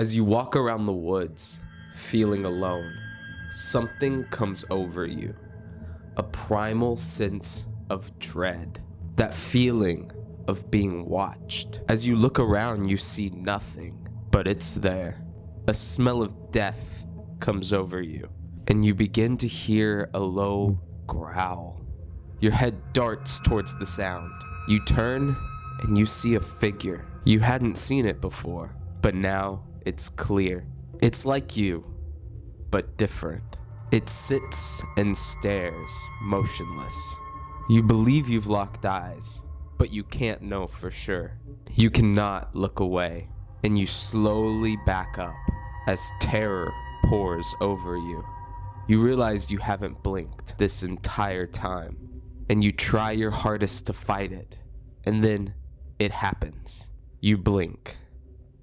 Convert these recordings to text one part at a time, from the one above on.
As you walk around the woods, feeling alone, something comes over you. A primal sense of dread. That feeling of being watched. As you look around, you see nothing, but it's there. A smell of death comes over you, and you begin to hear a low growl. Your head darts towards the sound. You turn, and you see a figure. You hadn't seen it before, but now it's clear. It's like you, but different. It sits and stares, motionless. You believe you've locked eyes, but you can't know for sure. You cannot look away, and you slowly back up as terror pours over you. You realize you haven't blinked this entire time, and you try your hardest to fight it, and then it happens. You blink,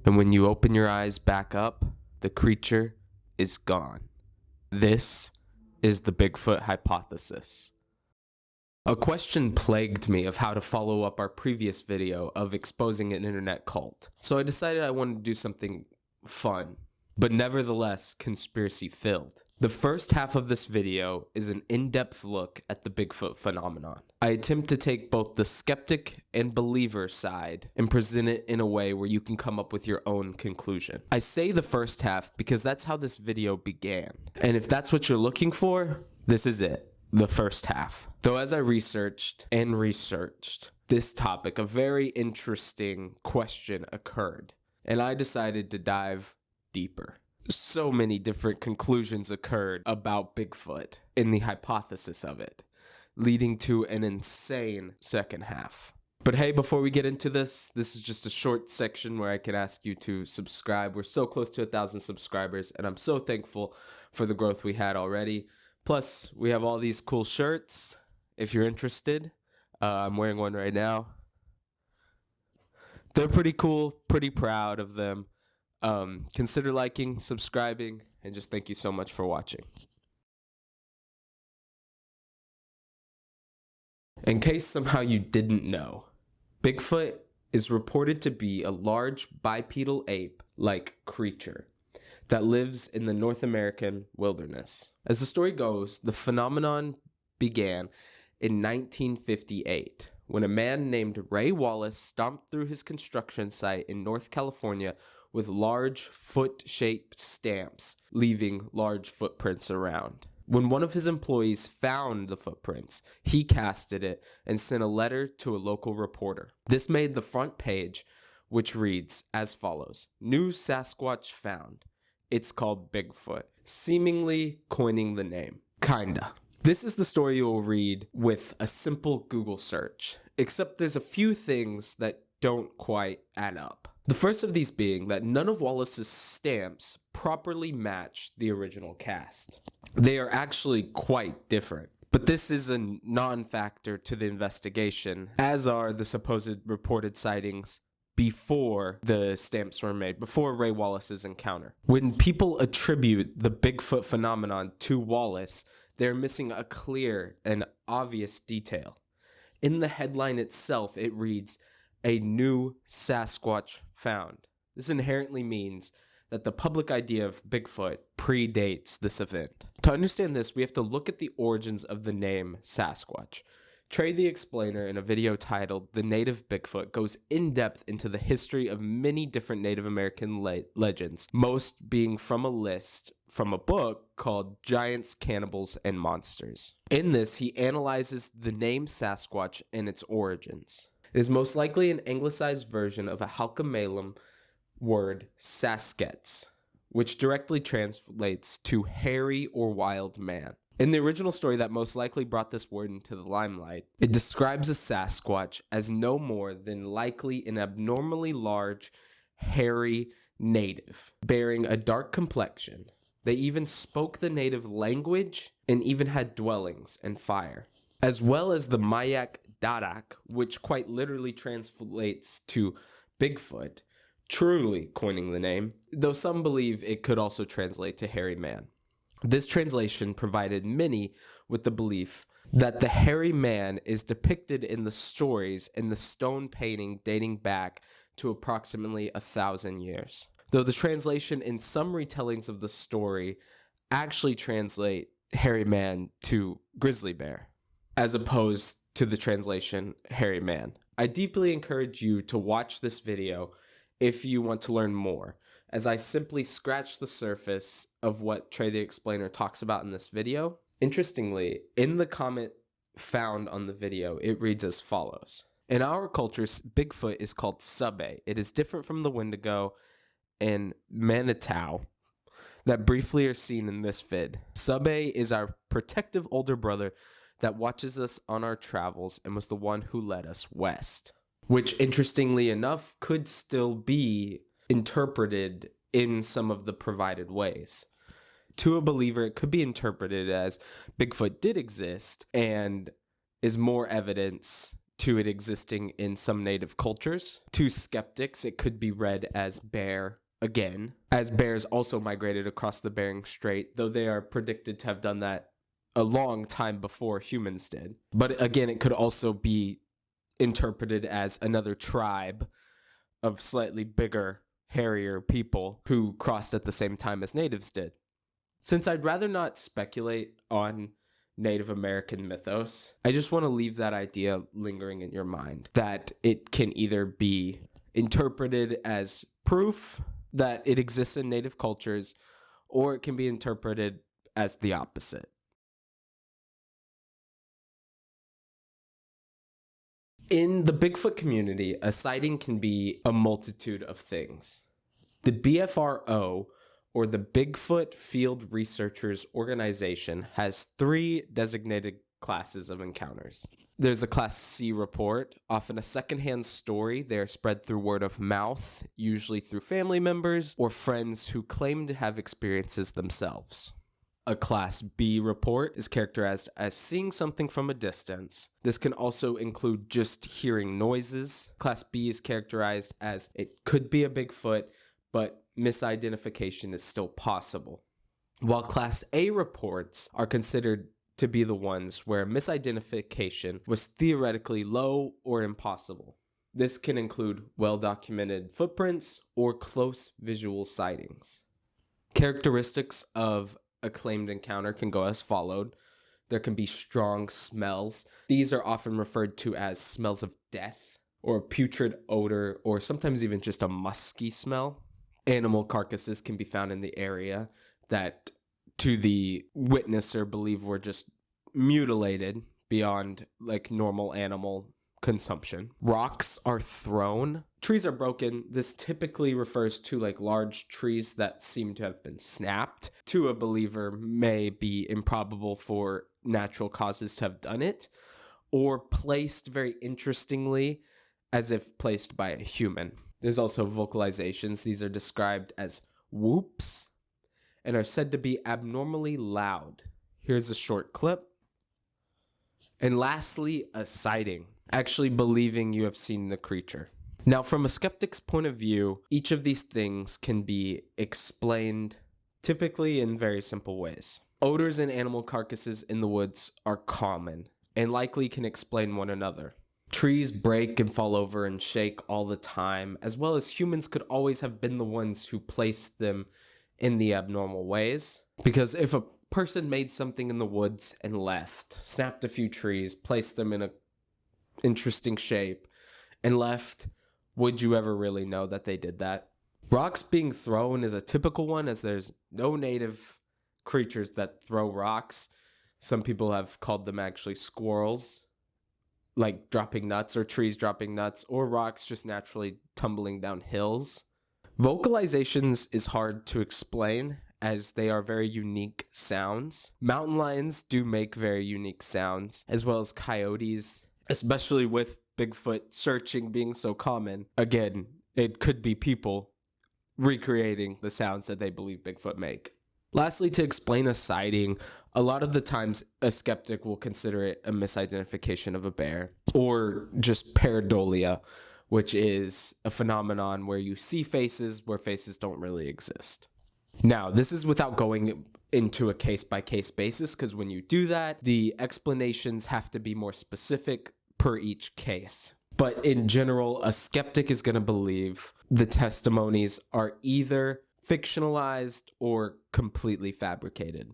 and when you open your eyes back up, the creature is gone. This is the Bigfoot Hypothesis. A question plagued me of how to follow up our previous video of exposing an internet cult, so I decided I wanted to do something fun, but nevertheless conspiracy-filled. The first half of this video is an in-depth look at the Bigfoot phenomenon. I attempt to take both the skeptic and believer side and present it in a way where you can come up with your own conclusion. I say the first half because that's how this video began, and if that's what you're looking for, this is it, the first half. Though as I researched this topic, a very interesting question occurred, and I decided to dive deeper. So many different conclusions occurred about Bigfoot in the hypothesis of it, leading to an insane second half. But hey, before we get into this is just a short section where I can ask you to subscribe. We're so close to 1,000 subscribers, and I'm so thankful for the growth we had already. Plus, we have all these cool shirts. If you're interested, I'm wearing one right now. They're pretty cool, pretty proud of them. Consider liking, subscribing, and just thank you so much for watching. In case somehow you didn't know, Bigfoot is reported to be a large bipedal ape-like creature that lives in the North American wilderness. As the story goes, the phenomenon began in 1958 when a man named Ray Wallace stomped through his construction site in North California with large foot-shaped stamps, leaving large footprints around. When one of his employees found the footprints, he casted it and sent a letter to a local reporter. This made the front page, which reads as follows: "New Sasquatch found. It's called Bigfoot," seemingly coining the name. Kinda. This is the story you will read with a simple Google search, except there's a few things that don't quite add up. The first of these being that none of Wallace's stamps properly match the original cast. They are actually quite different. But this is a non-factor to the investigation, as are the supposed reported sightings before the stamps were made, before Ray Wallace's encounter. When people attribute the Bigfoot phenomenon to Wallace, they're missing a clear and obvious detail. In the headline itself, it reads, "A new Sasquatch found." This inherently means that the public idea of Bigfoot predates this event. To understand this, we have to look at the origins of the name Sasquatch. Trey the Explainer, in a video titled "The Native Bigfoot," goes in depth into the history of many different Native American legends, most being from a list from a book called Giants, Cannibals, and Monsters. In this, he analyzes the name Sasquatch and its origins. It is most likely an anglicized version of a Halkomelem word Saskets, which directly translates to hairy or wild man. In the original story that most likely brought this word into the limelight, it describes a Sasquatch as no more than likely an abnormally large, hairy native, bearing a dark complexion. They even spoke the native language and even had dwellings and fire, as well as the Mayak Dadak, which quite literally translates to Bigfoot, truly coining the name, though some believe it could also translate to hairy man. This translation provided many with the belief that the hairy man is depicted in the stories in the stone painting dating back to approximately 1,000 years. though the translation in some retellings of the story actually translate hairy man to grizzly bear, as opposed to the translation hairy man. I deeply encourage you to watch this video if you want to learn more, as I simply scratched the surface of what Trey the Explainer talks about in this video. Interestingly, in the comment found on the video, it reads as follows. In our cultures, Bigfoot is called Subay. It is different from the Wendigo and Manitou that briefly are seen in this vid. Subay is our protective older brother that watches us on our travels and was the one who led us west. Which, interestingly enough, could still be interpreted in some of the provided ways. To a believer, it could be interpreted as Bigfoot did exist and is more evidence to it existing in some native cultures. To skeptics, it could be read as bear again, as bears also migrated across the Bering Strait, though they are predicted to have done that a long time before humans did. But again, it could also be interpreted as another tribe of slightly bigger, hairier people who crossed at the same time as natives did. Since I'd rather not speculate on Native American mythos, I just want to leave that idea lingering in your mind, that it can either be interpreted as proof that it exists in native cultures, or it can be interpreted as the opposite. In the Bigfoot community, a sighting can be a multitude of things. The BFRO, or the Bigfoot Field Researchers Organization, has 3 designated classes of encounters. There's a Class C report, often a secondhand story. They are spread through word of mouth, usually through family members or friends who claim to have experiences themselves. A Class B report is characterized as seeing something from a distance. This can also include just hearing noises. Class B is characterized as it could be a Bigfoot, but misidentification is still possible. While Class A reports are considered to be the ones where misidentification was theoretically low or impossible. This can include well-documented footprints or close visual sightings. Characteristics of a claimed encounter can go as followed. There can be strong smells. These are often referred to as smells of death or putrid odor, or sometimes even just a musky smell. Animal carcasses can be found in the area that to the witnesser believe were just mutilated beyond like normal animal consumption. Rocks are thrown. Trees are broken. This typically refers to like large trees that seem to have been snapped. To a believer, may be improbable for natural causes to have done it, or placed very interestingly as if placed by a human. There's also vocalizations. These are described as whoops and are said to be abnormally loud. Here's a short clip. And lastly, a sighting, actually believing you have seen the creature. Now, from a skeptic's point of view, each of these things can be explained typically in very simple ways. Odors in animal carcasses in the woods are common and likely can explain one another. Trees break and fall over and shake all the time, as well as humans could always have been the ones who placed them in the abnormal ways. Because if a person made something in the woods and left, snapped a few trees, placed them in a interesting shape, and left, would you ever really know that they did that? Rocks being thrown is a typical one, as there's no native creatures that throw rocks. Some people have called them actually squirrels, like dropping nuts, or trees dropping nuts, or rocks just naturally tumbling down hills. Vocalizations is hard to explain, as they are very unique sounds. Mountain lions do make very unique sounds, as well as coyotes, especially with Bigfoot searching being so common. Again, it could be people recreating the sounds that they believe Bigfoot make. Lastly, to explain a sighting, a lot of the times a skeptic will consider it a misidentification of a bear, or just pareidolia, which is a phenomenon where you see faces where faces don't really exist. Now, this is without going into a case-by-case basis, because when you do that, the explanations have to be more specific per each case. But in general, a skeptic is going to believe the testimonies are either fictionalized or completely fabricated.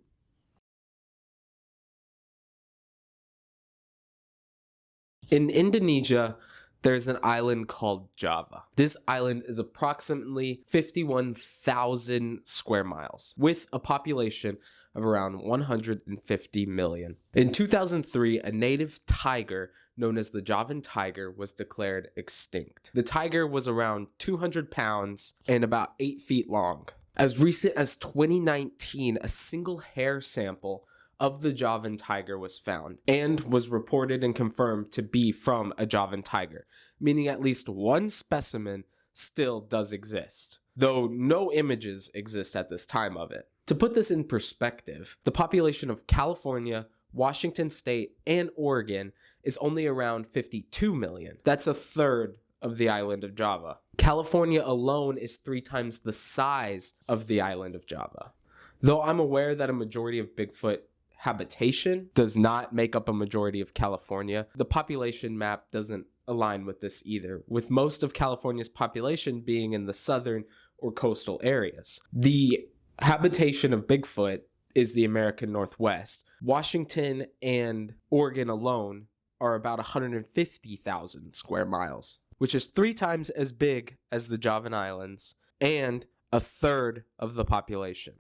In Indonesia, there's an island called Java. This island is approximately 51,000 square miles, with a population of around 150 million. In 2003, a native tiger known as the Javan tiger was declared extinct. The tiger was around 200 pounds and about 8 feet long. As recent as 2019, a single hair sample of the Javan tiger was found and was reported and confirmed to be from a Javan tiger, meaning at least one specimen still does exist, though no images exist at this time of it. To put this in perspective, the population of California, Washington State, and Oregon is only around 52 million. That's a third of the island of Java. California alone is 3 times the size of the island of Java. Though I'm aware that a majority of Bigfoot habitation does not make up a majority of California, the population map doesn't align with this either, with most of California's population being in the southern or coastal areas. The habitation of Bigfoot is the American Northwest. Washington and Oregon alone are about 150,000 square miles, which is 3 times as big as the Javan Islands and a third of the population.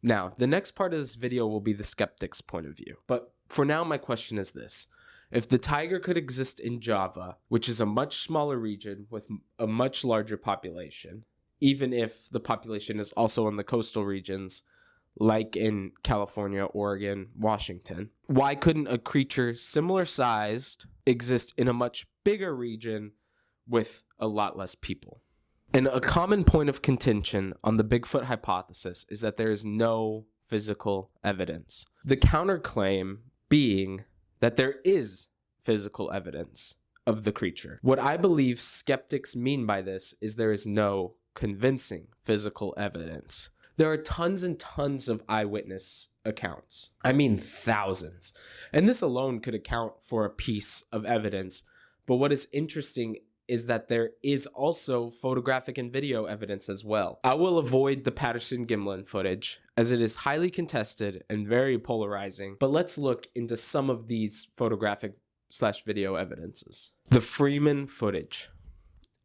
Now, the next part of this video will be the skeptic's point of view. But for now, my question is this. If the tiger could exist in Java, which is a much smaller region with a much larger population, even if the population is also in the coastal regions, like in California, Oregon, Washington, why couldn't a creature similar sized exist in a much bigger region with a lot less people? And a common point of contention on the Bigfoot hypothesis is that there is no physical evidence. The counterclaim being that there is physical evidence of the creature. What I believe skeptics mean by this is there is no convincing physical evidence. There are tons and tons of eyewitness accounts. I mean thousands. And this alone could account for a piece of evidence. But what is interesting is that there is also photographic and video evidence as well. I will avoid the Patterson-Gimlin footage as it is highly contested and very polarizing, but let's look into some of these photographic/video evidences. The Freeman footage.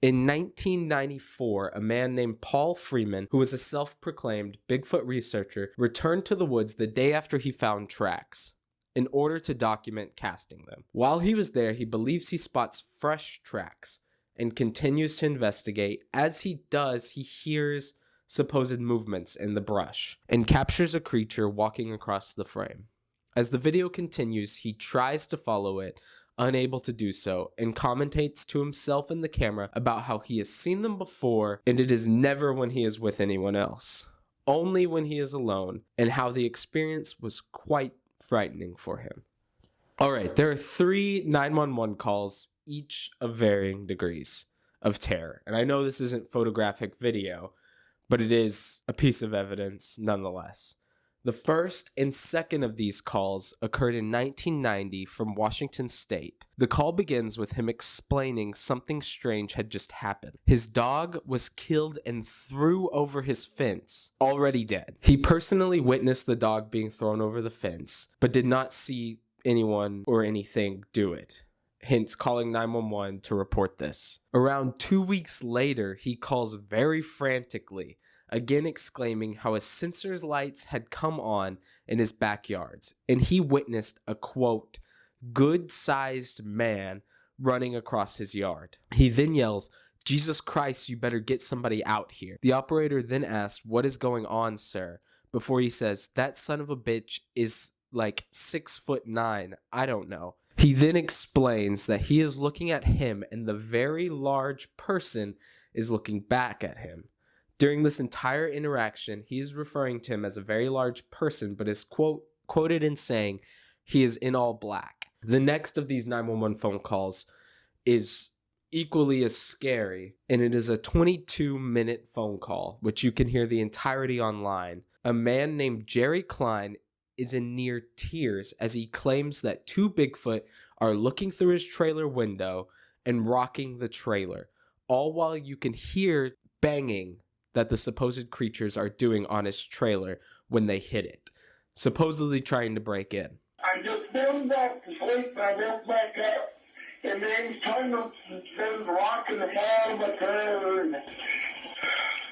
In 1994, a man named Paul Freeman, who was a self-proclaimed Bigfoot researcher, returned to the woods the day after he found tracks in order to document casting them. While he was there, he believes he spots fresh tracks and continues to investigate. As he does, he hears supposed movements in the brush and captures a creature walking across the frame. As the video continues, he tries to follow it, unable to do so, and commentates to himself in the camera about how he has seen them before and it is never when he is with anyone else, only when he is alone, and how the experience was quite frightening for him. Alright, there are 3 911 calls, each of varying degrees of terror. And I know this isn't photographic video, but it is a piece of evidence nonetheless. The first and second of these calls occurred in 1990 from Washington State. The call begins with him explaining something strange had just happened. His dog was killed and threw over his fence, already dead. He personally witnessed the dog being thrown over the fence, but did not see anyone or anything do it, hence calling 911 to report this. Around 2 weeks later, he calls very frantically, again exclaiming how his sensor's lights had come on in his backyards, and he witnessed a, quote, good-sized man running across his yard. He then yells, "Jesus Christ, you better get somebody out here." The operator then asks, "What is going on, sir?" before he says, "That son of a bitch is like 6'9". I don't know. He then explains that he is looking at him and the very large person is looking back at him. During this entire interaction, he is referring to him as a very large person, but is quoted in saying he is in all black. The next of these 911 phone calls is equally as scary, and it is a 22-minute phone call, which you can hear the entirety online. A man named Jerry Klein is in near tears as he claims that 2 Bigfoot are looking through his trailer window and rocking the trailer, all while you can hear banging that the supposed creatures are doing on his trailer when they hit it, supposedly trying to break in. I just fell back to sleep and I woke back up. And then he's trying to rocking the hell of a trailer.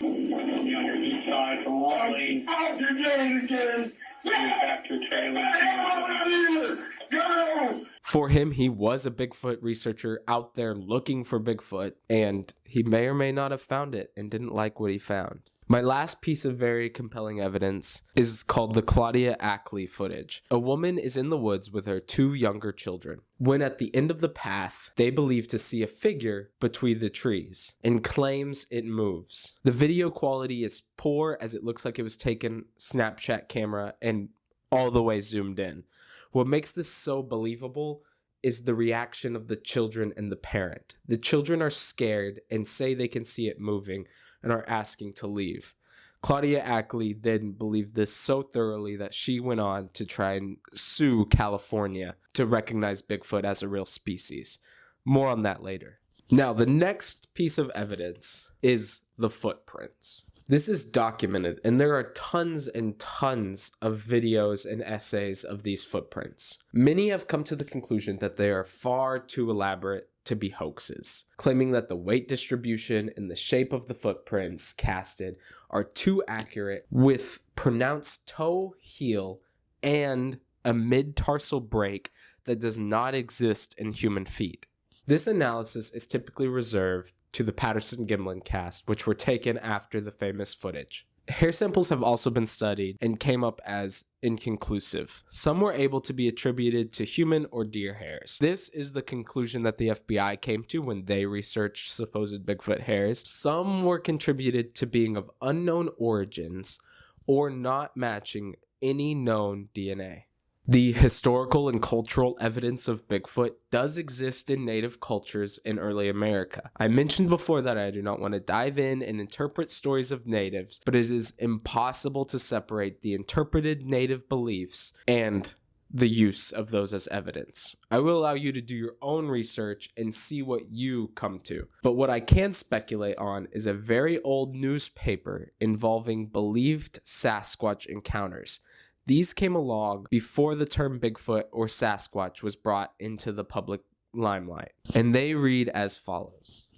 You on your east side from one lane. Oh, you're getting it again. Back to a trailer. Go! For him, he was a Bigfoot researcher out there looking for Bigfoot, and he may or may not have found it and didn't like what he found. My last piece of very compelling evidence is called the Claudia Ackley footage. A woman is in the woods with her 2 younger children, when at the end of the path, they believe to see a figure between the trees and claims it moves. The video quality is poor as it looks like it was taken Snapchat camera and all the way zoomed in. What makes this so believable is the reaction of the children and the parent. The children are scared and say they can see it moving and are asking to leave. Claudia Ackley then believed this so thoroughly that she went on to try and sue California to recognize Bigfoot as a real species. More on that later. Now, the next piece of evidence is the footprints. This is documented, and there are tons and tons of videos and essays of these footprints. Many have come to the conclusion that they are far too elaborate to be hoaxes, claiming that the weight distribution and the shape of the footprints casted are too accurate, with pronounced toe, heel, and a mid-tarsal break that does not exist in human feet. This analysis is typically reserved to the Patterson-Gimlin cast, which were taken after the famous footage. Hair samples have also been studied and came up as inconclusive. Some were able to be attributed to human or deer hairs. This is the conclusion that the FBI came to when they researched supposed Bigfoot hairs. Some were contributed to being of unknown origins or not matching any known DNA. The historical and cultural evidence of Bigfoot does exist in native cultures in early America. I mentioned before that I do not want to dive in and interpret stories of natives, but it is impossible to separate the interpreted native beliefs and the use of those as evidence. I will allow you to do your own research and see what you come to. But what I can speculate on is a very old newspaper involving believed Sasquatch encounters. These came along before the term Bigfoot or Sasquatch was brought into the public limelight, and they read as follows.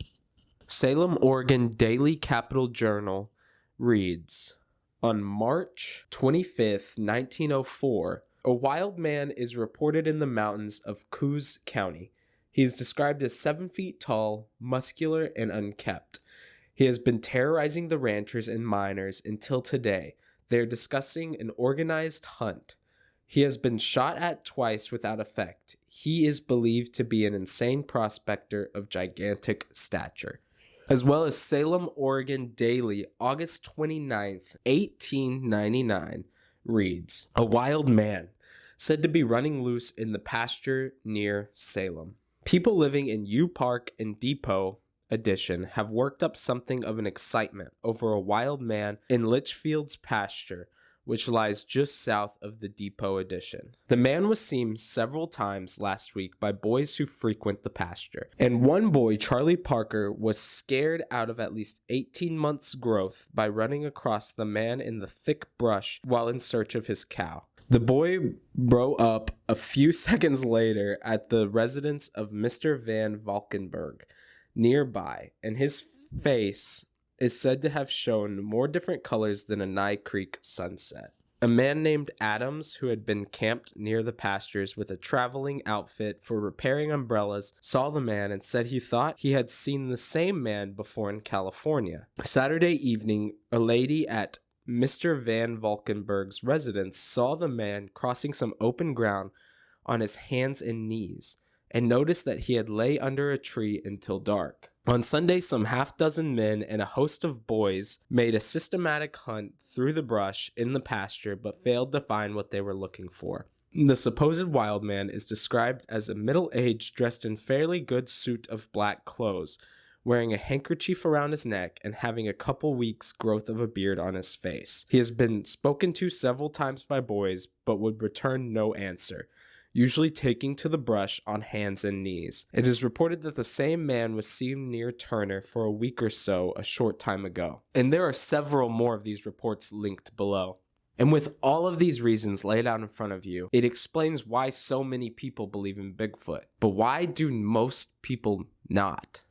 Salem, Oregon Daily Capital Journal reads, on March 25th, 1904, a wild man is reported in the mountains of Coos County. He is described as 7 feet tall, muscular, and unkempt. He has been terrorizing the ranchers and miners until today. They are discussing an organized hunt. He has been shot at twice without effect. He is believed to be an insane prospector of gigantic stature. As well as Salem, Oregon Daily, August 29th, 1899, reads, a wild man, said to be running loose in the pasture near Salem. People living in U Park and Depot Edition have worked up something of an excitement over a wild man in Litchfield's pasture, which lies just south of the Depot Edition. The man was seen several times last week by boys who frequent the pasture, and one boy, Charlie Parker, was scared out of at least 18 months' growth by running across the man in the thick brush while in search of his cow. The boy brought up a few seconds later at the residence of Mr. Van Valkenburg nearby, and his face is said to have shown more different colors than a Nye Creek sunset. A man named Adams, who had been camped near the pastures with a traveling outfit for repairing umbrellas, saw the man and said he thought he had seen the same man before in California. Saturday evening, a lady at Mr. Van Valkenburg's residence saw the man crossing some open ground on his hands and knees, and noticed that he had lay under a tree until dark. On Sunday, some half-dozen men and a host of boys made a systematic hunt through the brush in the pasture, but failed to find what they were looking for. The supposed wild man is described as a middle-aged, dressed in fairly good suit of black clothes, wearing a handkerchief around his neck and having a couple weeks' growth of a beard on his face. He has been spoken to several times by boys, but would return no answer. usually taking to the brush on hands and knees. It is reported that the same man was seen near Turner for a week or so a short time ago. And there are several more of these reports linked below. And with all of these reasons laid out in front of you, it explains why so many people believe in Bigfoot. But why do most people not?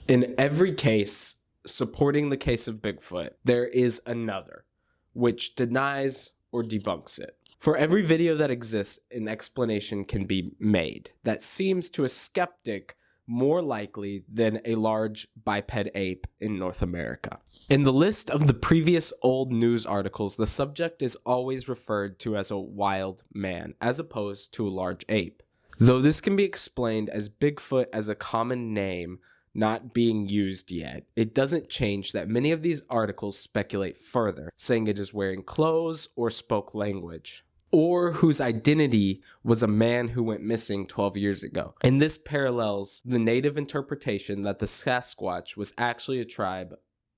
In every case supporting the case of Bigfoot, there is another, which denies or debunks it. For every video that exists, an explanation can be made that seems to a skeptic more likely than a large biped ape in North America. In the list of the previous old news articles, the subject is always referred to as a wild man, as opposed to a large ape. Though this can be explained as Bigfoot as a common name not being used yet, it doesn't change that many of these articles speculate further, saying it is wearing clothes or spoke language, or whose identity was a man who went missing 12 years ago. And this parallels the native interpretation that the Sasquatch was actually a tribe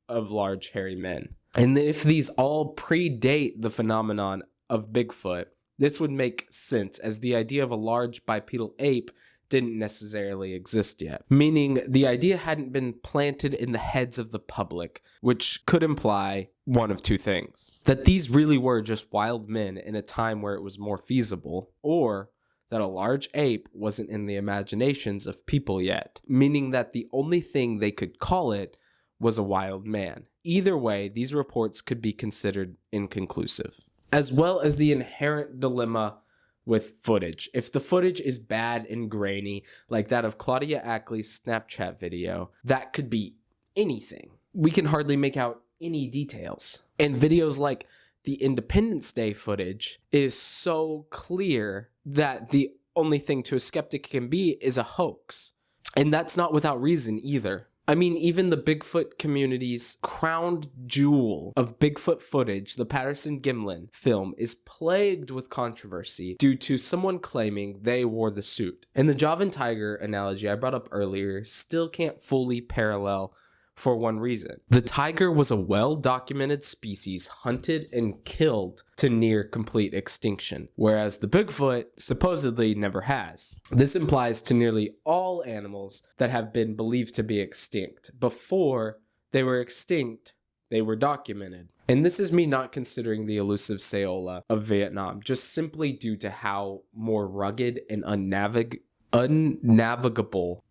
of large hairy men. And if these all predate the phenomenon of Bigfoot, this would make sense, as the idea of a large bipedal ape didn't necessarily exist yet, meaning the idea hadn't been planted in the heads of the public, which could imply one of two things: that these really were just wild men in a time where it was more feasible, or that a large ape wasn't in the imaginations of people yet, meaning that the only thing they could call it was a wild man. Either way, these reports could be considered inconclusive, as well as the inherent dilemma with footage. If the footage is bad and grainy, like that of Claudia Ackley's Snapchat video, that could be anything. We can hardly make out any details. And videos like the Independence Day footage is so clear that the only thing to a skeptic can be is a hoax. And that's not without reason either. I mean, even the Bigfoot community's crowned jewel of Bigfoot footage, the Patterson-Gimlin film, is plagued with controversy due to someone claiming they wore the suit. And the Javan tiger analogy I brought up earlier still can't fully parallel for one reason. The tiger was a well-documented species hunted and killed to near complete extinction, whereas the Bigfoot supposedly never has. This implies to nearly all animals that have been believed to be extinct. Before they were extinct, they were documented. And this is me not considering the elusive Saola of Vietnam, just simply due to how more rugged and unnavigable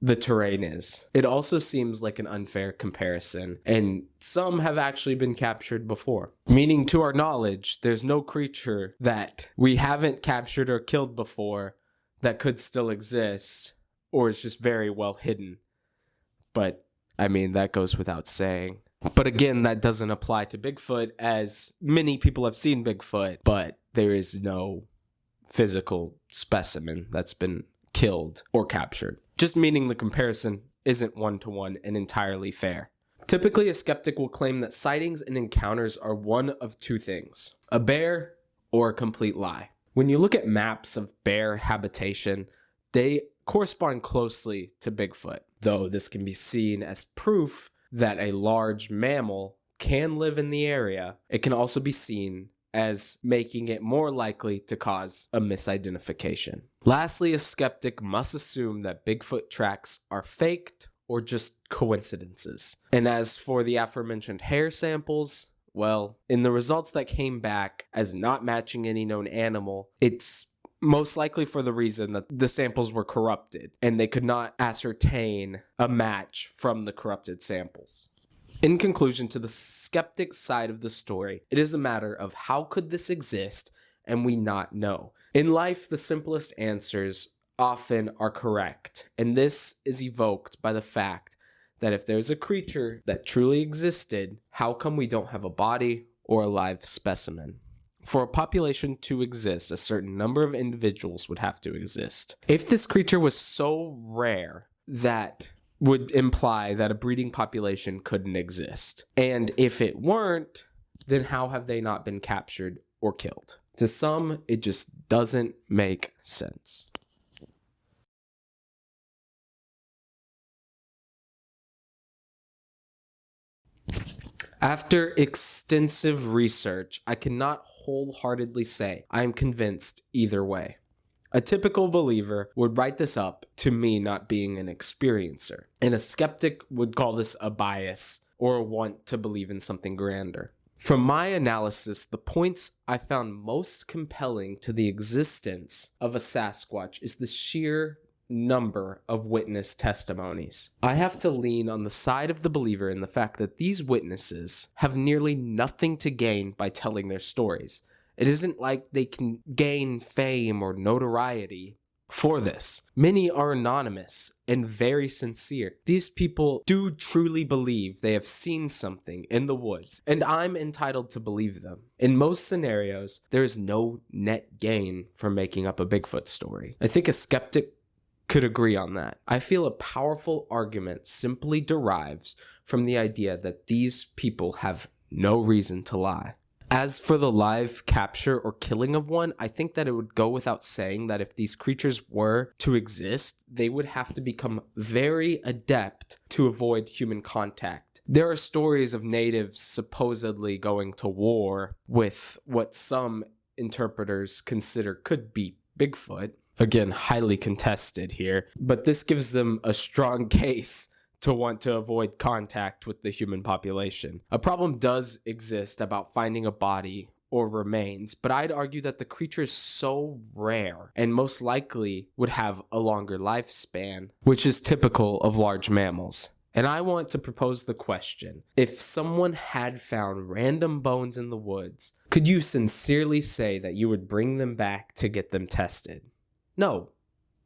the terrain is. It also seems like an unfair comparison, and some have actually been captured before. Meaning, to our knowledge, there's no creature that we haven't captured or killed before that could still exist, or is just very well hidden. But, I mean, that goes without saying. But again, that doesn't apply to Bigfoot, as many people have seen Bigfoot, but there is no physical specimen that's been killed or captured, just meaning the comparison isn't one-to-one and entirely fair. Typically, a skeptic will claim that sightings and encounters are one of two things: a bear or a complete lie. When you look at maps of bear habitation, they correspond closely to Bigfoot, though this can be seen as proof that a large mammal can live in the area. It can also be seen as making it more likely to cause a misidentification. Lastly, a skeptic must assume that Bigfoot tracks are faked or just coincidences. And as for the aforementioned hair samples, well, in the results that came back as not matching any known animal, it's most likely for the reason that the samples were corrupted and they could not ascertain a match from the corrupted samples. In conclusion, to the skeptic side of the story, it is a matter of how could this exist and we not know. In life, the simplest answers often are correct, and this is evoked by the fact that if there's a creature that truly existed, how come we don't have a body or a live specimen? For a population to exist, a certain number of individuals would have to exist. If this creature was so rare, that would imply that a breeding population couldn't exist. And if it weren't, then how have they not been captured or killed? To some, it just doesn't make sense. After extensive research, I cannot wholeheartedly say I am convinced either way. A typical believer would write this up to me not being an experiencer, and a skeptic would call this a bias or a want to believe in something grander. From my analysis, the points I found most compelling to the existence of a Sasquatch is the sheer number of witness testimonies. I have to lean on the side of the believer in the fact that these witnesses have nearly nothing to gain by telling their stories. It isn't like they can gain fame or notoriety for this. Many are anonymous and very sincere. These people do truly believe they have seen something in the woods, and I'm entitled to believe them. In most scenarios, there is no net gain from making up a Bigfoot story. I think a skeptic could agree on that. I feel a powerful argument simply derives from the idea that these people have no reason to lie. As for the live capture or killing of one, I think that it would go without saying that if these creatures were to exist, they would have to become very adept to avoid human contact. There are stories of natives supposedly going to war with what some interpreters consider could be Bigfoot. Again, highly contested here, but this gives them a strong case to want to avoid contact with the human population. A problem does exist about finding a body or remains, but I'd argue that the creature is so rare and most likely would have a longer lifespan, which is typical of large mammals. And I want to propose the question: if someone had found random bones in the woods, could you sincerely say that you would bring them back to get them tested? No.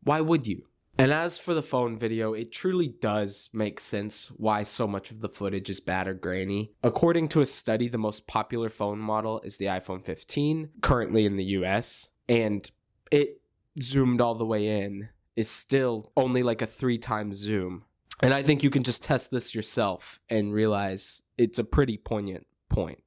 Why would you? And as for the phone video, it truly does make sense why so much of the footage is bad or grainy. According to a study, the most popular phone model is the iPhone 15, currently in the US, and it zoomed all the way in is still only like a 3x zoom. And I think you can just test this yourself and realize it's a pretty poignant point.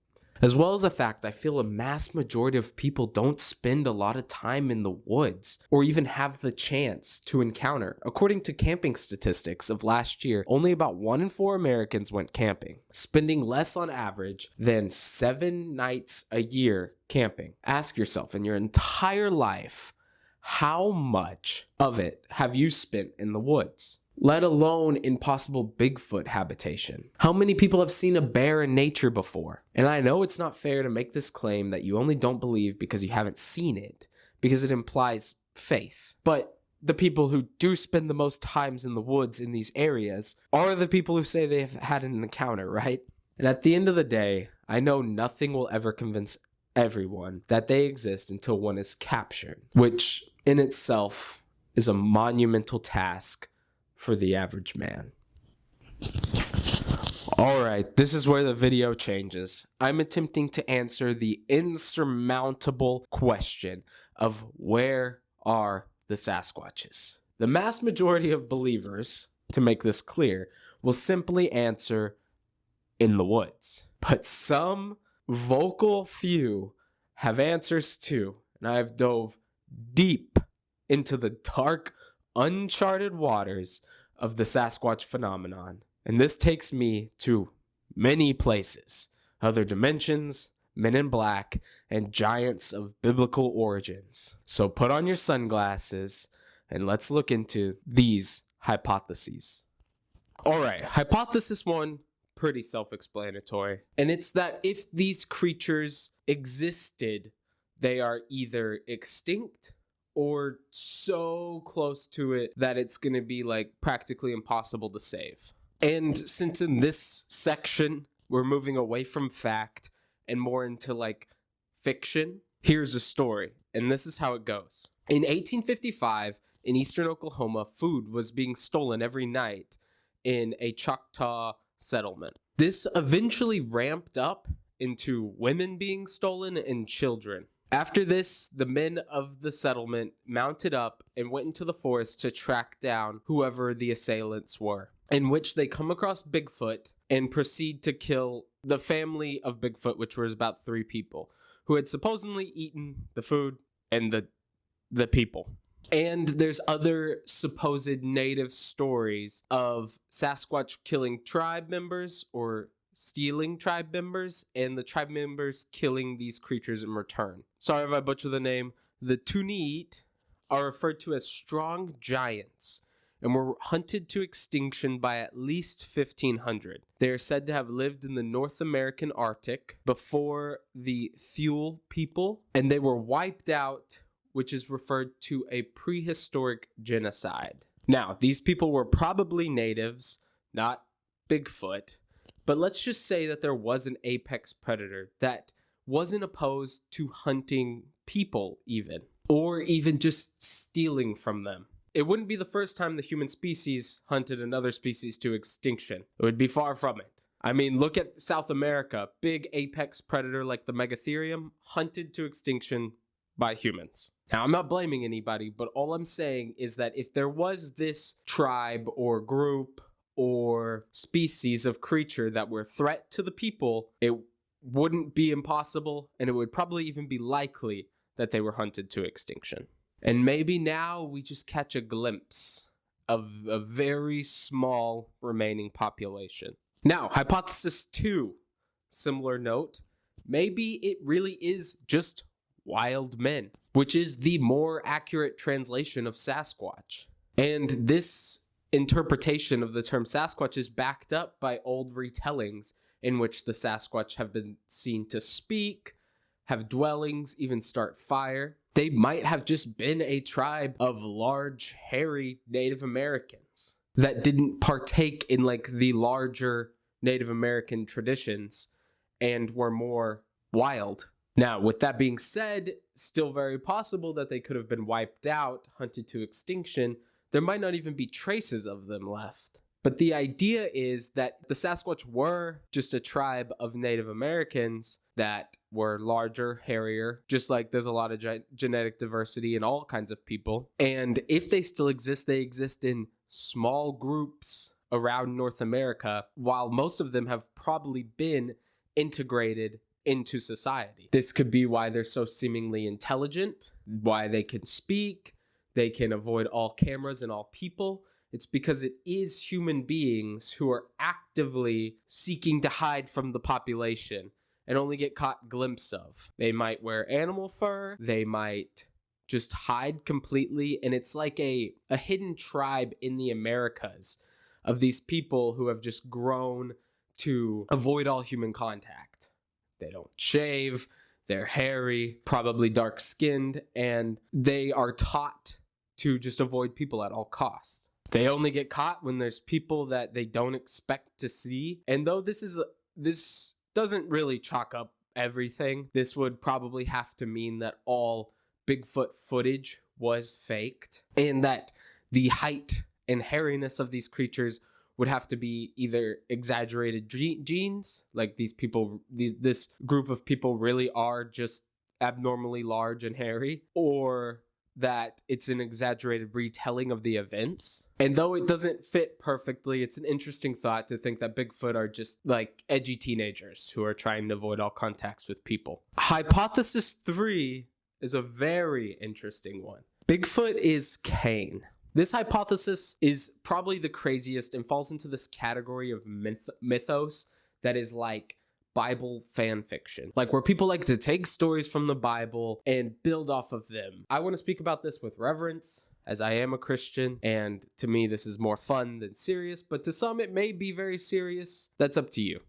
As well as the fact I feel a mass majority of people don't spend a lot of time in the woods or even have the chance to encounter. According to camping statistics of last year, only about 1 in 4 Americans went camping, spending less on average than 7 nights a year camping. Ask yourself, in your entire life, how much of it have you spent in the woods? Let alone in possible Bigfoot habitation. How many people have seen a bear in nature before? And I know it's not fair to make this claim that you only don't believe because you haven't seen it, because it implies faith. But the people who do spend the most times in the woods in these areas are the people who say they have had an encounter, right? And at the end of the day, I know nothing will ever convince everyone that they exist until one is captured, which in itself is a monumental task for the average man. Alright, this is where the video changes. I'm attempting to answer the insurmountable question of where are the Sasquatches? The mass majority of believers, to make this clear, will simply answer in the woods. But some vocal few have answers too, and I have dove deep into the dark, uncharted waters of the Sasquatch phenomenon. And this takes me to many places, other dimensions, men in black, and giants of biblical origins. So put on your sunglasses and let's look into these hypotheses. Alright, hypothesis 1, pretty self-explanatory. And it's that if these creatures existed, they are either extinct or so close to it that it's going to be like practically impossible to save. And since in this section we're moving away from fact and more into like fiction, here's a story, and this is how it goes. In 1855, in eastern Oklahoma, food was being stolen every night in a Choctaw settlement. This eventually ramped up into women being stolen and children. After this, the men of the settlement mounted up and went into the forest to track down whoever the assailants were, in which they come across Bigfoot and proceed to kill the family of Bigfoot, which was about 3 people, who had supposedly eaten the food and the people. And there's other supposed native stories of Sasquatch killing tribe members or stealing tribe members and the tribe members killing these creatures in return. Sorry if I butcher the name. The Tuniit are referred to as strong giants and were hunted to extinction by at least 1500. They are said to have lived in the North American Arctic before the Thule people, and they were wiped out, which is referred to a prehistoric genocide. Now, these people were probably natives, not Bigfoot, but let's just say that there was an apex predator that wasn't opposed to hunting people even, or even just stealing from them. It wouldn't be the first time the human species hunted another species to extinction. It would be far from it. I mean, look at South America. Big apex predator like the Megatherium hunted to extinction by humans. Now, I'm not blaming anybody, but all I'm saying is that if there was this tribe or group or species of creature that were a threat to the people, it wouldn't be impossible, and it would probably even be likely that they were hunted to extinction. And maybe now we just catch a glimpse of a very small remaining population. Now, hypothesis 2, similar note, maybe it really is just wild men, which is the more accurate translation of Sasquatch. And this interpretation of the term Sasquatch is backed up by old retellings in which the Sasquatch have been seen to speak, have dwellings, even start fire. They might have just been a tribe of large, hairy Native Americans that didn't partake in like the larger Native American traditions and were more wild. Now, with that being said, still very possible that they could have been wiped out, hunted to extinction. There might not even be traces of them left. But the idea is that the Sasquatch were just a tribe of Native Americans that were larger, hairier, just like there's a lot of genetic diversity in all kinds of people. And if they still exist, they exist in small groups around North America, while most of them have probably been integrated into society. This could be why they're so seemingly intelligent, why they can speak, they can avoid all cameras and all people. It's because it is human beings who are actively seeking to hide from the population and only get caught glimpse of. They might wear animal fur, they might just hide completely, and it's like a hidden tribe in the Americas of these people who have just grown to avoid all human contact. They don't shave, they're hairy, probably dark-skinned, and they are taught to just avoid people at all costs. They only get caught when there's people that they don't expect to see. And though this doesn't really chalk up everything, this would probably have to mean that all Bigfoot footage was faked and that the height and hairiness of these creatures would have to be either exaggerated genes, like this group of people really are just abnormally large and hairy, or that it's an exaggerated retelling of the events. And though it doesn't fit perfectly, it's an interesting thought to think that Bigfoot are just like edgy teenagers who are trying to avoid all contacts with people. Hypothesis 3 is a very interesting one. Bigfoot is Cain. This hypothesis is probably the craziest and falls into this category of mythos that is like Bible fan fiction, like where people like to take stories from the Bible and build off of them. I want to speak about this with reverence, as I am a Christian, and to me this is more fun than serious, but to some it may be very serious. That's up to you.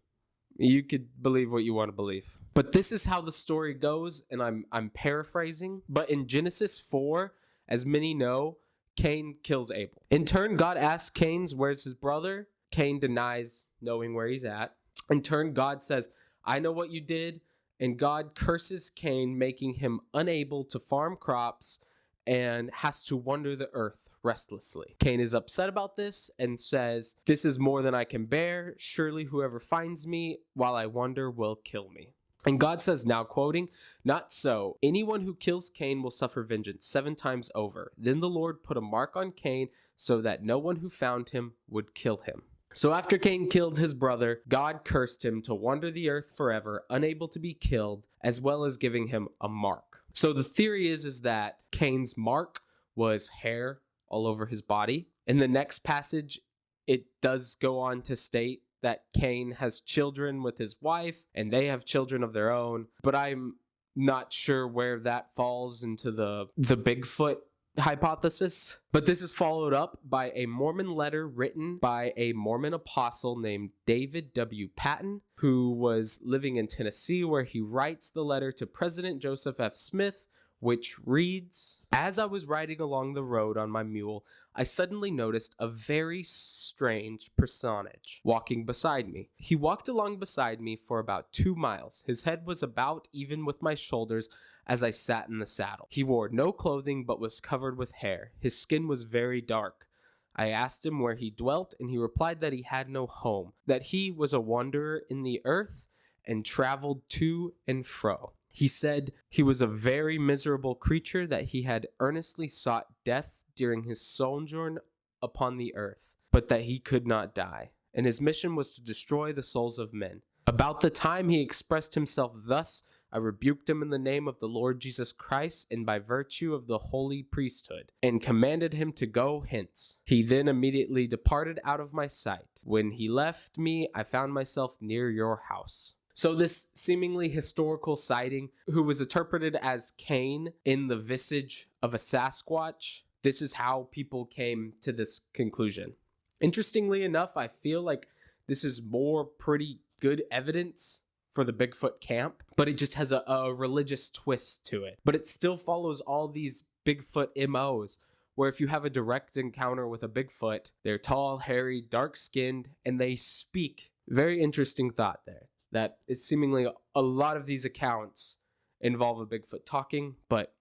You could believe what you want to believe. But this is how the story goes, and I'm paraphrasing, but in Genesis 4, as many know, Cain kills Abel. In turn, God asks Cain, where's his brother? Cain denies knowing where he's at. In turn, God says, I know what you did. And God curses Cain, making him unable to farm crops and has to wander the earth restlessly. Cain is upset about this and says, this is more than I can bear. Surely whoever finds me while I wander will kill me. And God says, now quoting, not so. Anyone who kills Cain will suffer vengeance 7 times over. Then the Lord put a mark on Cain so that no one who found him would kill him. So after Cain killed his brother, God cursed him to wander the earth forever, unable to be killed, as well as giving him a mark. So the theory is that Cain's mark was hair all over his body. In the next passage, it does go on to state that Cain has children with his wife and they have children of their own, but I'm not sure where that falls into the Bigfoot hypothesis. But this is followed up by a Mormon letter written by a Mormon apostle named David W. Patton, who was living in Tennessee, where he writes the letter to President Joseph F. Smith, which reads, "As I was riding along the road on my mule, I suddenly noticed a very strange personage walking beside me. He walked along beside me for about 2 miles. His head was about even with my shoulders as I sat in the saddle. He wore no clothing but was covered with hair. His skin was very dark. I asked him where he dwelt, and he replied that he had no home, that he was a wanderer in the earth and traveled to and fro. He said he was a very miserable creature, that he had earnestly sought death during his sojourn upon the earth, but that he could not die, and his mission was to destroy the souls of men. About the time he expressed himself thus, I rebuked him in the name of the Lord Jesus Christ and by virtue of the holy priesthood, and commanded him to go hence. He then immediately departed out of my sight. When he left me, I found myself near your house." So this seemingly historical sighting, who was interpreted as Cain in the visage of a Sasquatch, this is how people came to this conclusion. Interestingly enough, I feel like this is more pretty good evidence for the Bigfoot camp, but it just has a religious twist to it. But it still follows all these Bigfoot MOs, where if you have a direct encounter with a Bigfoot, they're tall, hairy, dark-skinned, and they speak. Very interesting thought there. That is seemingly a lot of these accounts involve a Bigfoot talking, but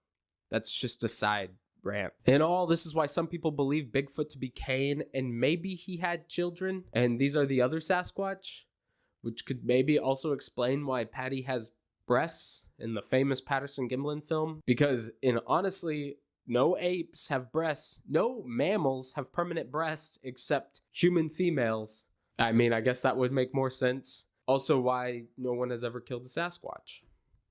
that's just a side rant. In all, this is why some people believe Bigfoot to be Cain, and maybe he had children, and these are the other Sasquatch, which could maybe also explain why Patty has breasts in the famous Patterson-Gimlin film, because honestly, no apes have breasts, no mammals have permanent breasts except human females. I mean, I guess that would make more sense. Also, why no one has ever killed a Sasquatch.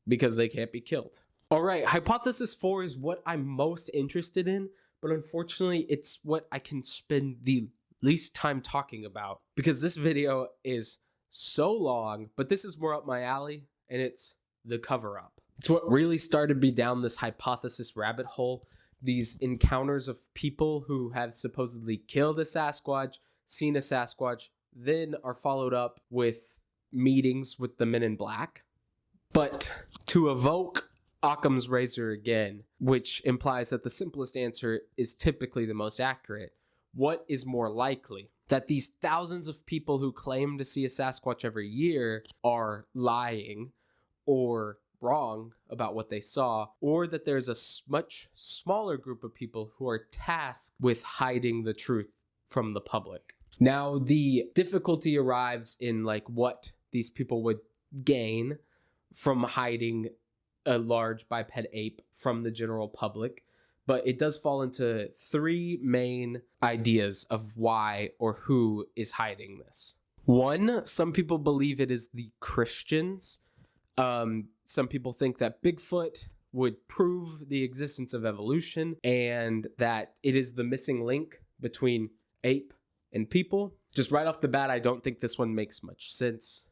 Because they can't be killed. Alright, hypothesis 4 is what I'm most interested in, but unfortunately it's what I can spend the least time talking about. Because this video is so long, but this is more up my alley, and it's the cover-up. It's what really started me down this hypothesis rabbit hole. These encounters of people who have supposedly killed a Sasquatch, seen a Sasquatch, then are followed up with meetings with the Men in Black. But to evoke Occam's razor again, which implies that the simplest answer is typically the most accurate, what is more likely? That these thousands of people who claim to see a Sasquatch every year are lying or wrong about what they saw, or that there's a much smaller group of people who are tasked with hiding the truth from the public. Now, the difficulty arrives in what these people would gain from hiding a large biped ape from the general public, but it does fall into 3 main ideas of why or who is hiding this. 1, some people believe it is the Christians. Some people think that Bigfoot would prove the existence of evolution and that it is the missing link between ape and people. Just right off the bat, I don't think this one makes much sense.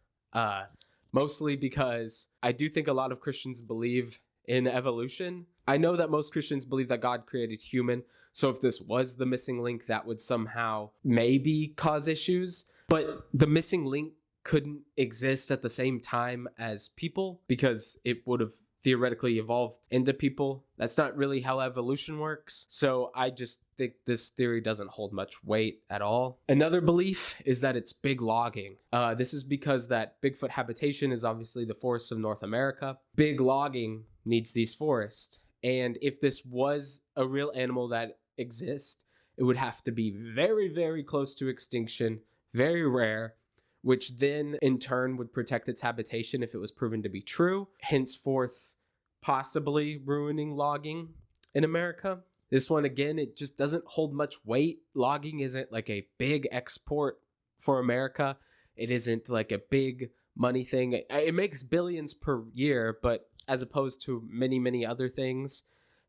Mostly because I do think a lot of Christians believe in evolution. I know that most Christians believe that God created human, so if this was the missing link, that would somehow maybe cause issues. But the missing link couldn't exist at the same time as people because it would have theoretically evolved into people. That's not really how evolution works. So I just think this theory doesn't hold much weight at all. Another belief is that it's big logging. This is because that Bigfoot habitation is obviously the forests of North America. Big logging needs these forests. And if this was a real animal that exists, it would have to be very, very close to extinction, very rare, which then in turn would protect its habitation if it was proven to be true, henceforth possibly ruining logging in America. This one, again, it just doesn't hold much weight. Logging isn't like a big export for America. It isn't like a big money thing. It makes billions per year, but as opposed to many, many other things,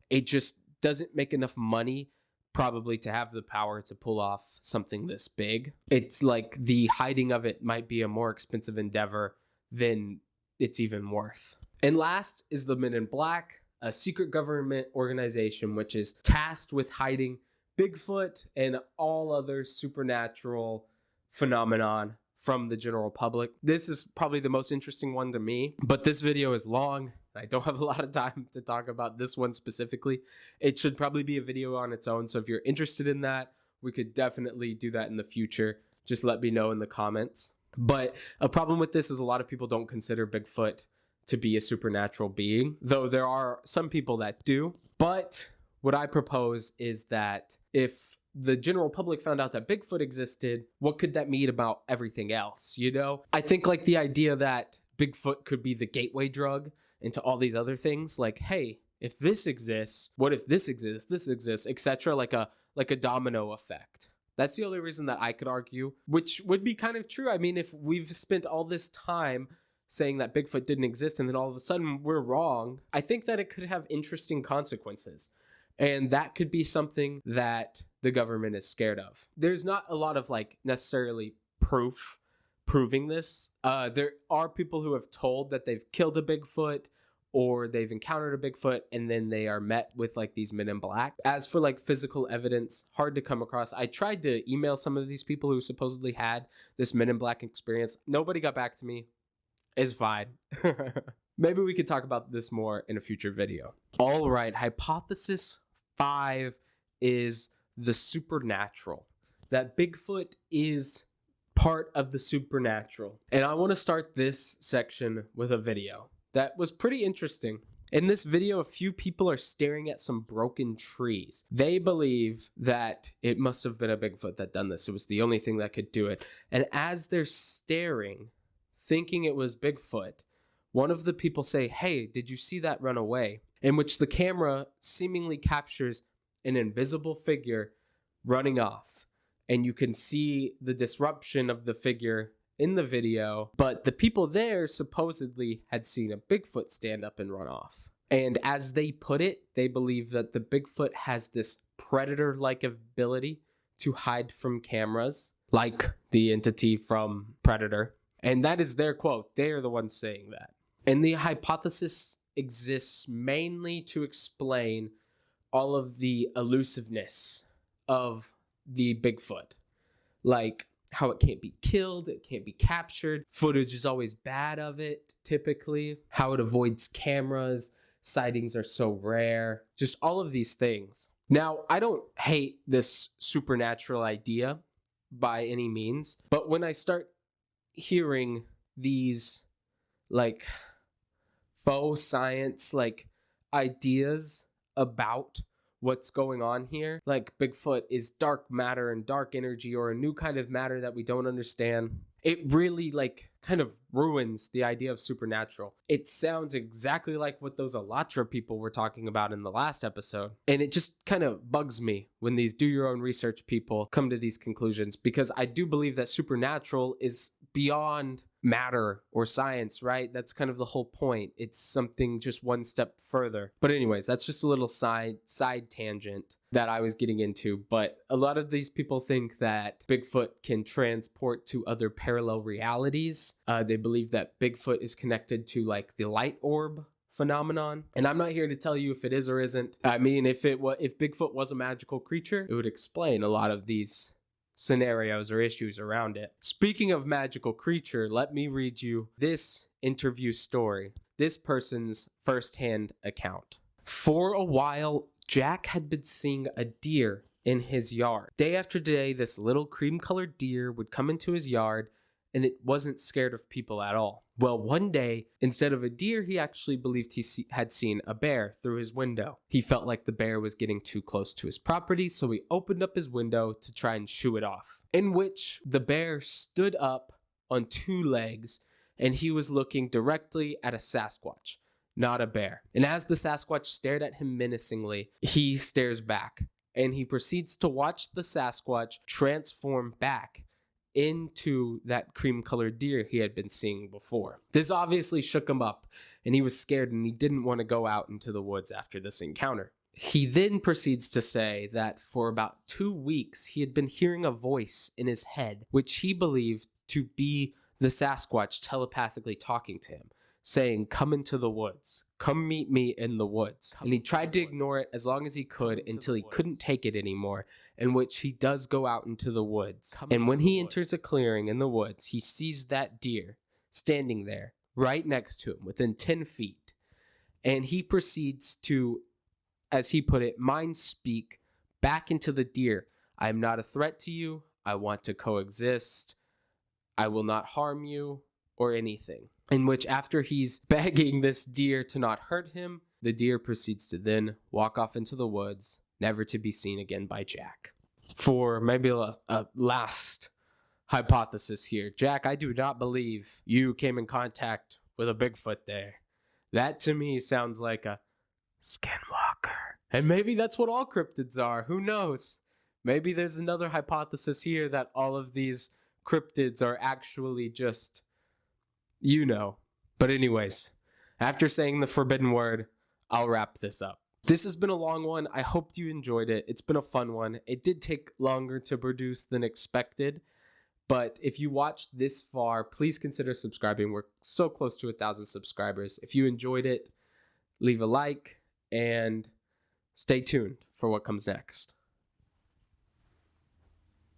it just doesn't make enough money probably to have the power to pull off something this big. It's like the hiding of it might be a more expensive endeavor than it's even worth. And last is the Men in Black, a secret government organization which is tasked with hiding Bigfoot and all other supernatural phenomenon from the general public. This is probably the most interesting one to me, but this video is long. I don't have a lot of time to talk about this one specifically. It should probably be a video on its own, so if you're interested in that, we could definitely do that in the future. Just let me know in the comments. But a problem with this is a lot of people don't consider Bigfoot to be a supernatural being, though there are some people that do. But what I propose is that if the general public found out that Bigfoot existed, what could that mean about everything else, you know? I think like the idea that Bigfoot could be the gateway drug into all these other things, like, hey, if this exists, what if this exists, etc., like a domino effect. That's the only reason that I could argue, which would be kind of true. I mean, if we've spent all this time saying that Bigfoot didn't exist and then all of a sudden we're wrong, I think that it could have interesting consequences. And that could be something that the government is scared of. There's not a lot of like necessarily proving this. There are people who have told that they've killed a Bigfoot or they've encountered a Bigfoot and then they are met with like these Men in Black. As for like physical evidence, hard to come across. I tried to email some of these people who supposedly had this Men in Black experience. Nobody got back to me. It's fine. Maybe we could talk about this more in a future video. All right, hypothesis 5 is the supernatural. That Bigfoot is part of the supernatural. And I want to start this section with a video that was pretty interesting. In this video, a few people are staring at some broken trees. They believe that it must have been a Bigfoot that done this. It was the only thing that could do it. And as they're staring, thinking it was Bigfoot, one of the people say, "Hey, did you see that run away?" In which the camera seemingly captures an invisible figure running off. And you can see the disruption of the figure in the video, but the people there supposedly had seen a Bigfoot stand up and run off. And as they put it, they believe that the Bigfoot has this predator-like ability to hide from cameras, like the entity from Predator. And that is their quote. They are the ones saying that. And the hypothesis exists mainly to explain all of the elusiveness of the Bigfoot. Like how it can't be killed, it can't be captured, footage is always bad of it, typically, how it avoids cameras, sightings are so rare, just all of these things. Now, I don't hate this supernatural idea by any means, but when I start hearing these like faux science like ideas about what's going on here, like Bigfoot is dark matter and dark energy or a new kind of matter that we don't understand, it really like kind of ruins the idea of supernatural. It sounds exactly like what those Alatra people were talking about in the last episode. And it just kind of bugs me when these do your own research people come to these conclusions, because I do believe that supernatural is beyond matter or science, right? That's kind of the whole point. It's something just one step further. But anyways, that's just a little side tangent that I was getting into. But a lot of these people think that Bigfoot can transport to other parallel realities. They believe that Bigfoot is connected to like the light orb phenomenon. And I'm not here to tell you if it is or isn't. I mean, if Bigfoot was a magical creature, it would explain a lot of these scenarios or issues around it. Speaking of magical creature, let me read you this interview story, this person's firsthand account. For a while, Jack had been seeing a deer in his yard. Day after day, this little cream-colored deer would come into his yard, and it wasn't scared of people at all. Well, one day, instead of a deer, he actually believed he had seen a bear through his window. He felt like the bear was getting too close to his property, so he opened up his window to try and shoo it off, in which the bear stood up on two legs, and he was looking directly at a Sasquatch, not a bear. And as the Sasquatch stared at him menacingly, he stares back, and he proceeds to watch the Sasquatch transform back into that cream-colored deer he had been seeing before. This obviously shook him up, and he was scared, and he didn't want to go out into the woods after this encounter. He then proceeds to say that for about 2 weeks, he had been hearing a voice in his head, which he believed to be the Sasquatch telepathically talking to him, saying, "Come into the woods. Come meet me in the woods." And he tried to ignore it as long as he could until he couldn't take it anymore, in which he does go out into the woods. And when he enters a clearing in the woods, he sees that deer standing there right next to him within 10 feet. And he proceeds to, as he put it, mind speak back into the deer. "I am not a threat to you. I want to coexist. I will not harm you or anything." In which, after he's begging this deer to not hurt him, the deer proceeds to then walk off into the woods, never to be seen again by Jack. For maybe a last hypothesis here, Jack, I do not believe you came in contact with a Bigfoot there. That to me sounds like a skinwalker. And maybe that's what all cryptids are. Who knows? Maybe there's another hypothesis here that all of these cryptids are actually just, But anyways, after saying the forbidden word, I'll wrap this up. This has been a long one. I hope you enjoyed it. It's been a fun one. It did take longer to produce than expected. But if you watched this far, please consider subscribing. We're so close to 1,000 subscribers. If you enjoyed it, leave a like and stay tuned for what comes next.